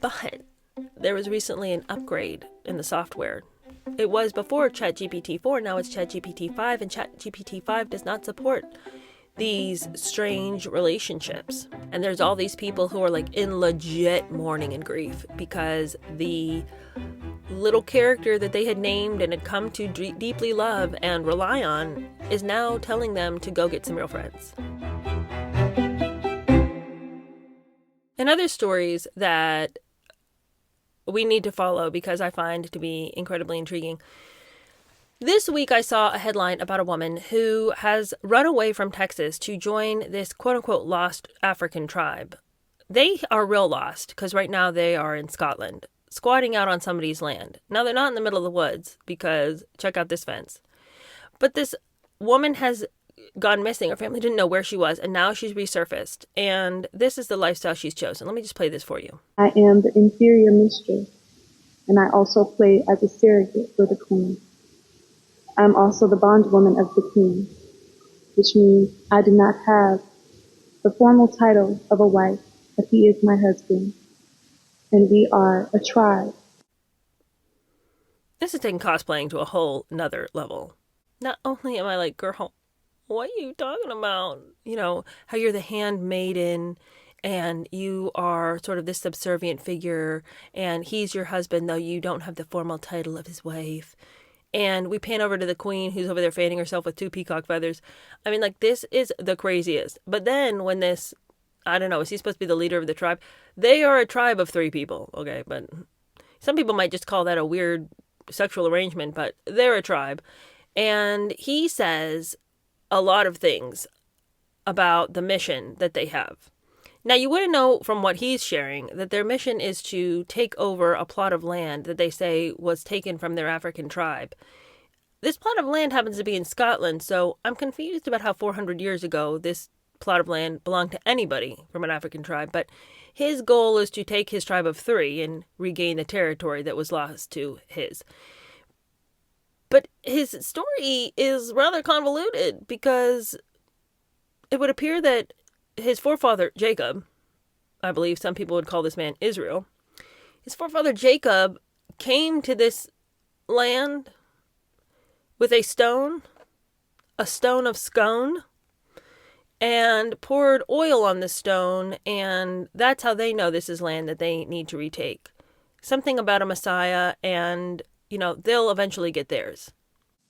But there was recently an upgrade in the software. It was before ChatGPT 4, now it's ChatGPT 5, and ChatGPT 5 does not support these strange relationships. And there's all these people who are like in legit mourning and grief because the little character that they had named and had come to deeply love and rely on is now telling them to go get some real friends. And other stories that we need to follow because I find to be incredibly intriguing. This week I saw a headline about a woman who has run away from Texas to join this quote-unquote lost African tribe. They are real lost because right now they are in Scotland, squatting out on somebody's land. Now they're not in the middle of the woods because check out this fence. But this woman has gone missing. Her family didn't know where she was, and now she's resurfaced. And this is the lifestyle she's chosen. Let me just play this for you. I am the inferior mistress, and I also play as a surrogate for the queen. I'm also the bondwoman of the king, which means I do not have the formal title of a wife, but he is my husband, and we are a tribe. This is taking cosplaying to a whole nother level. Not only am I like, girl, what are you talking about? You know, how you're the handmaiden and you are sort of this subservient figure and he's your husband, though you don't have the formal title of his wife. And we pan over to the queen who's over there fanning herself with 2 peacock feathers. I mean, like, this is the craziest. But then when this, I don't know, is he supposed to be the leader of the tribe? They are a tribe of 3 people, okay? But some people might just call that a weird sexual arrangement, but they're a tribe. And he says a lot of things about the mission that they have. Now, you wouldn't know from what he's sharing that their mission is to take over a plot of land that they say was taken from their African tribe. This plot of land happens to be in Scotland, so I'm confused about how 400 years ago this plot of land belonged to anybody from an African tribe, but his goal is to take his tribe of 3 and regain the territory that was lost to his. But his story is rather convoluted because it would appear that his forefather, Jacob, I believe some people would call this man Israel, his forefather Jacob came to this land with a stone of scone, and poured oil on the stone, and that's how they know this is land that they need to retake. Something about a Messiah, and you know, they'll eventually get theirs.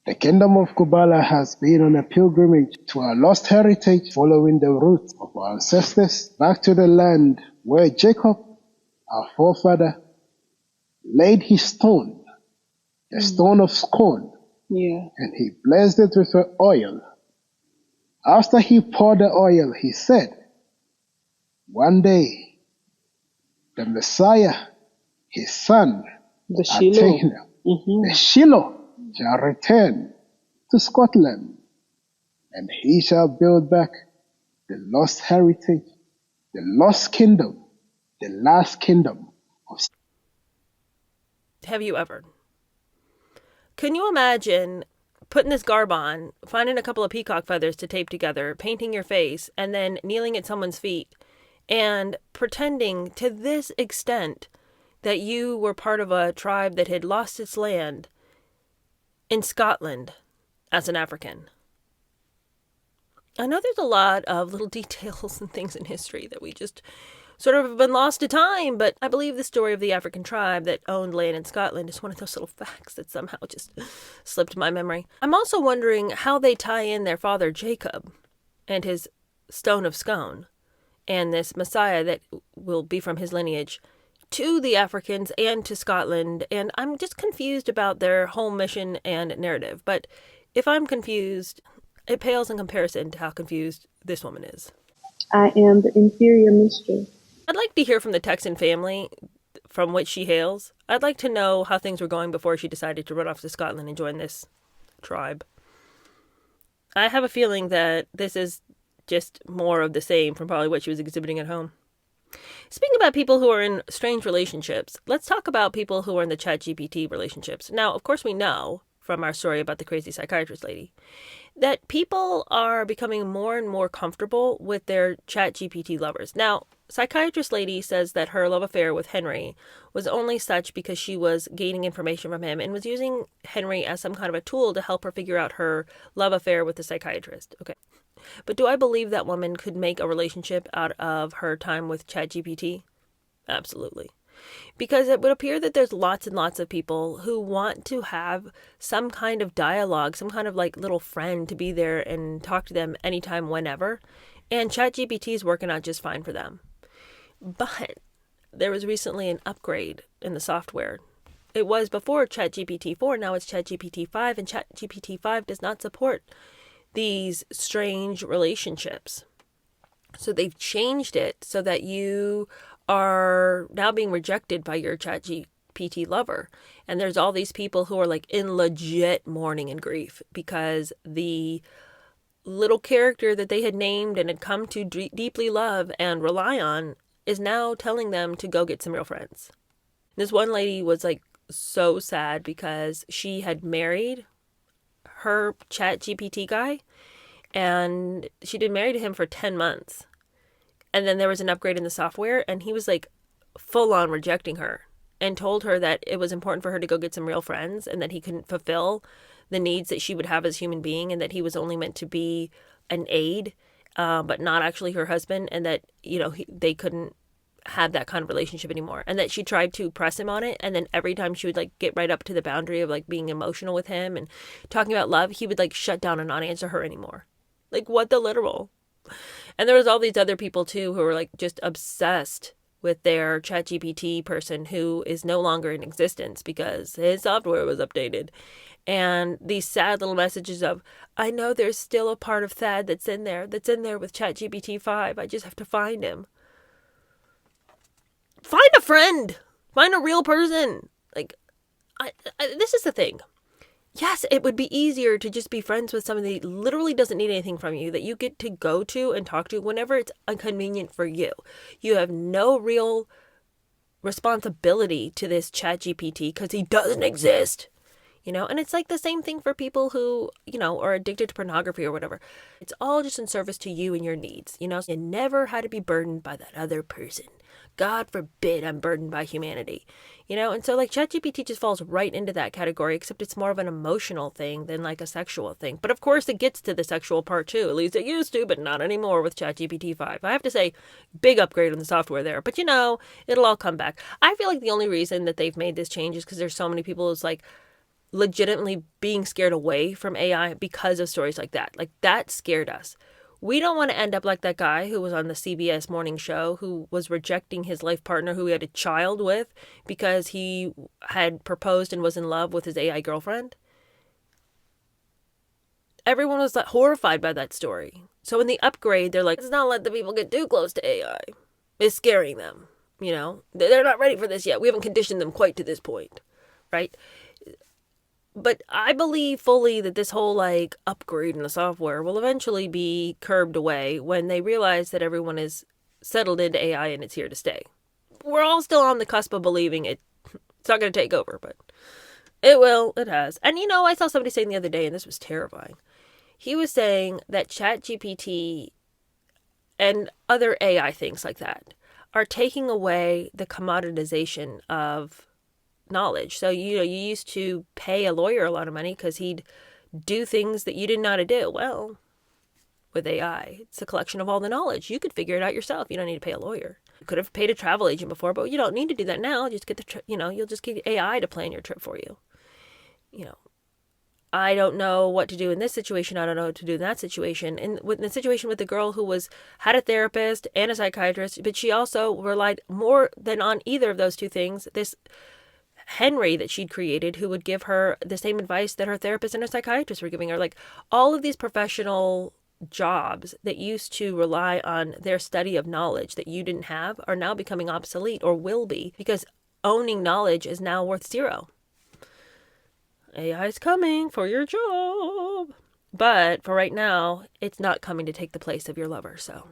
The Kingdom of Kubala has been on a pilgrimage to our lost heritage, following the roots of our ancestors back to the land where Jacob, our forefather, laid his stone, the stone of scorn, and he blessed it with oil. After he poured the oil, he said, one day, the Messiah, his son, The Shiloh. the Shiloh, shall return to Scotland, and he shall build back the lost heritage, the lost kingdom, the last kingdom of. Have you ever? Can you imagine putting this garb on, finding a couple of peacock feathers to tape together, painting your face, and then kneeling at someone's feet and pretending to this extent that you were part of a tribe that had lost its land in Scotland as an African? I know there's a lot of little details and things in history that we just sort of have been lost to time, but I believe the story of the African tribe that owned land in Scotland is one of those little facts that somehow just slipped my memory. I'm also wondering how they tie in their father Jacob and his stone of scone and this Messiah that will be from his lineage to the Africans and to Scotland, and I'm just confused about their whole mission and narrative. But if I'm confused, it pales in comparison to how confused this woman is. I am the inferior mistress. I'd like to hear from the Texan family from which she hails. I'd like to know how things were going before she decided to run off to Scotland and join this tribe. I have a feeling that this is just more of the same from probably what she was exhibiting at home. Speaking about people who are in strange relationships, let's talk about people who are in the ChatGPT relationships. Now, of course, we know from our story about the crazy psychiatrist lady that people are becoming more and more comfortable with their ChatGPT lovers. Now, psychiatrist lady says that her love affair with Henry was only such because she was gaining information from him and was using Henry as some kind of a tool to help her figure out her love affair with the psychiatrist. Okay. But do I believe that woman could make a relationship out of her time with ChatGPT? Absolutely. Because it would appear that there's lots and lots of people who want to have some kind of dialogue, some kind of like little friend to be there and talk to them anytime, whenever. And ChatGPT is working out just fine for them. But there was recently an upgrade in the software. It was before ChatGPT 4, now it's ChatGPT 5, and ChatGPT 5 does not support these strange relationships. So they've changed it so that you are now being rejected by your ChatGPT lover. And there's all these people who are like in legit mourning and grief because the little character that they had named and had come to deeply love and rely on is now telling them to go get some real friends. This one lady was like so sad because she had married her ChatGPT guy and she'd been married to him for 10 months. And then there was an upgrade in the software and he was like full on rejecting her and told her that it was important for her to go get some real friends and that he couldn't fulfill the needs that she would have as a human being and that he was only meant to be an aide, but not actually her husband, and that, you know, they couldn't have that kind of relationship anymore. And that she tried to press him on it. And then every time she would like get right up to the boundary of like being emotional with him and talking about love, he would like shut down and not answer her anymore. Like, what the literal? And there was all these other people too who were like just obsessed with their ChatGPT person who is no longer in existence because his software was updated. And these sad little messages of, I know there's still a part of Thad that's in there with ChatGPT 5. I just have to find him. Find a friend. Find a real person. Like, this is the thing. Yes, it would be easier to just be friends with somebody that literally doesn't need anything from you, that you get to go to and talk to whenever it's inconvenient for you. You have no real responsibility to this ChatGPT because he doesn't exist. You know, and it's like the same thing for people who, you know, are addicted to pornography or whatever. It's all just in service to you and your needs. You know, you never had to be burdened by that other person. God forbid I'm burdened by humanity. You know, and so like ChatGPT just falls right into that category, except it's more of an emotional thing than like a sexual thing. But of course it gets to the sexual part too. At least it used to, but not anymore with ChatGPT 5. I have to say, big upgrade on the software there. But you know, it'll all come back. I feel like the only reason that they've made this change is because there's so many people who's like legitimately being scared away from AI because of stories like that. Like, that scared us. We don't want to end up like that guy who was on the CBS morning show who was rejecting his life partner who he had a child with because he had proposed and was in love with his AI girlfriend. Everyone was like horrified by that story. So in the upgrade, they're like, let's not let the people get too close to AI. It's scaring them. You know, they're not ready for this yet. We haven't conditioned them quite to this point, right? But I believe fully that this whole like upgrade in the software will eventually be curbed away when they realize that everyone is settled into AI and it's here to stay. We're all still on the cusp of believing it's not going to take over, but it will. It has. And you know, I saw somebody saying the other day, and this was terrifying. He was saying that ChatGPT and other AI things like that are taking away the commoditization of knowledge. So, you know, you used to pay a lawyer a lot of money because he'd do things that you didn't know how to do. Well, with AI, it's a collection of all the knowledge. You could figure it out yourself. You don't need to pay a lawyer. You could have paid a travel agent before, but you don't need to do that now. Just get you'll just get AI to plan your trip for you. You know, I don't know what to do in this situation. I don't know what to do in that situation. And with the situation with the girl who had a therapist and a psychiatrist, but she also relied more than on either of those two things. This Henry that she'd created, who would give her the same advice that her therapist and her psychiatrist were giving her. Like, all of these professional jobs that used to rely on their study of knowledge that you didn't have are now becoming obsolete, or will be, because owning knowledge is now worth zero. AI is coming for your job. But for right now, it's not coming to take the place of your lover, so